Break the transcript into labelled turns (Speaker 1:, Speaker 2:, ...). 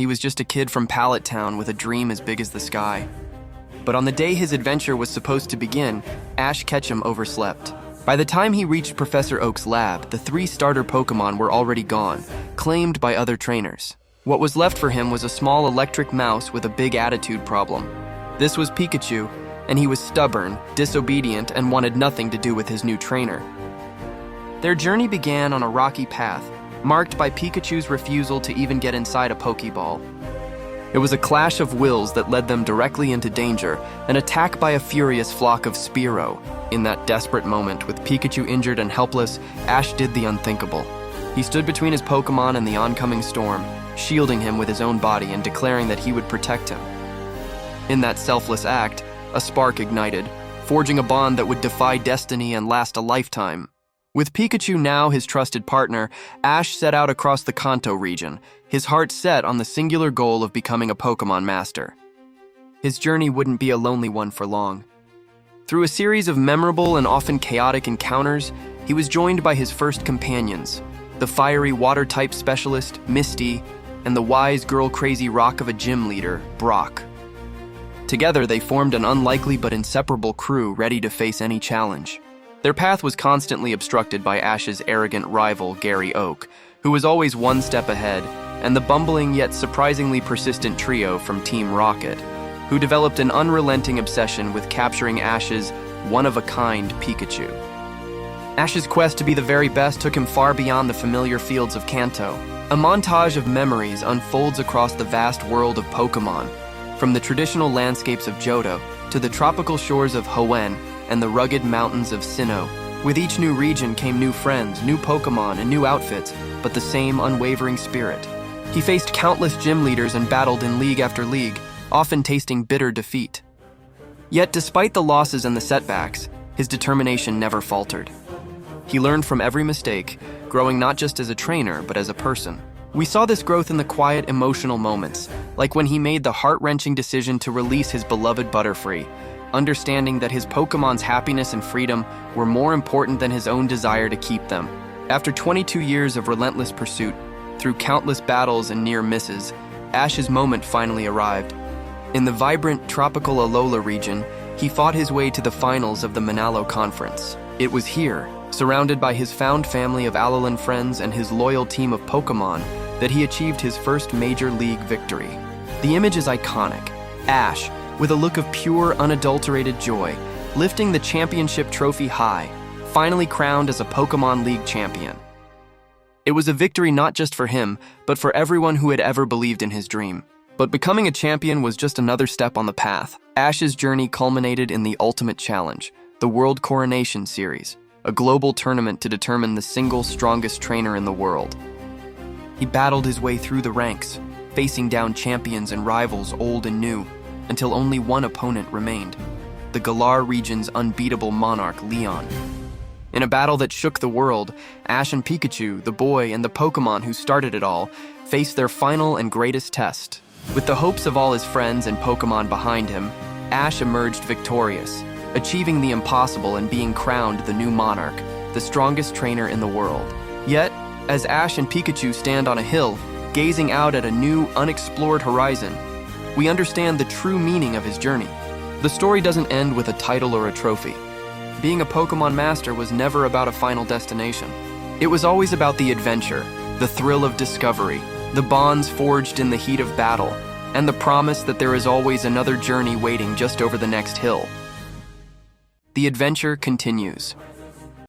Speaker 1: He was just a kid from Pallet Town with a dream as big as the sky. But on the day his adventure was supposed to begin, Ash Ketchum overslept. By the time he reached Professor Oak's lab, the 3 starter Pokémon were already gone, claimed by other trainers. What was left for him was a small electric mouse with a big attitude problem. This was Pikachu, and he was stubborn, disobedient, and wanted nothing to do with his new trainer. Their journey began on a rocky path, marked by Pikachu's refusal to even get inside a Pokeball. It was a clash of wills that led them directly into danger, an attack by a furious flock of Spearow. In that desperate moment, with Pikachu injured and helpless, Ash did the unthinkable. He stood between his Pokémon and the oncoming storm, shielding him with his own body and declaring that he would protect him. In that selfless act, a spark ignited, forging a bond that would defy destiny and last a lifetime. With Pikachu now his trusted partner, Ash set out across the Kanto region, his heart set on the singular goal of becoming a Pokémon master. His journey wouldn't be a lonely one for long. Through a series of memorable and often chaotic encounters, he was joined by his first companions, the fiery water-type specialist, Misty, and the wise girl-crazy rock of a gym leader, Brock. Together, they formed an unlikely but inseparable crew ready to face any challenge. Their path was constantly obstructed by Ash's arrogant rival, Gary Oak, who was always one step ahead, and the bumbling yet surprisingly persistent trio from Team Rocket, who developed an unrelenting obsession with capturing Ash's one-of-a-kind Pikachu. Ash's quest to be the very best took him far beyond the familiar fields of Kanto. A montage of memories unfolds across the vast world of Pokémon, from the traditional landscapes of Johto to the tropical shores of Hoenn and the rugged mountains of Sinnoh. With each new region came new friends, new Pokémon, and new outfits, but the same unwavering spirit. He faced countless gym leaders and battled in league after league, often tasting bitter defeat. Yet despite the losses and the setbacks, his determination never faltered. He learned from every mistake, growing not just as a trainer, but as a person. We saw this growth in the quiet, emotional moments, like when he made the heart-wrenching decision to release his beloved Butterfree, understanding that his Pokemon's happiness and freedom were more important than his own desire to keep them. After 22 years of relentless pursuit, through countless battles and near misses, Ash's moment finally arrived. In the vibrant tropical Alola region, he fought his way to the finals of the Manalo Conference. It was here, surrounded by his found family of Alolan friends and his loyal team of Pokémon, that he achieved his first Major League victory. The image is iconic. Ash, with a look of pure, unadulterated joy, lifting the championship trophy high, finally crowned as a Pokémon League champion. It was a victory not just for him, but for everyone who had ever believed in his dream. But becoming a champion was just another step on the path. Ash's journey culminated in the ultimate challenge, the World Coronation Series, a global tournament to determine the single strongest trainer in the world. He battled his way through the ranks, facing down champions and rivals old and new, until only one opponent remained, the Galar region's unbeatable monarch, Leon. In a battle that shook the world, Ash and Pikachu, the boy and the Pokémon who started it all, faced their final and greatest test. With the hopes of all his friends and Pokémon behind him, Ash emerged victorious, achieving the impossible and being crowned the new monarch, the strongest trainer in the world. Yet, as Ash and Pikachu stand on a hill, gazing out at a new, unexplored horizon, we understand the true meaning of his journey. The story doesn't end with a title or a trophy. Being a Pokémon master was never about a final destination. It was always about the adventure, the thrill of discovery, the bonds forged in the heat of battle, and the promise that there is always another journey waiting just over the next hill. The adventure continues,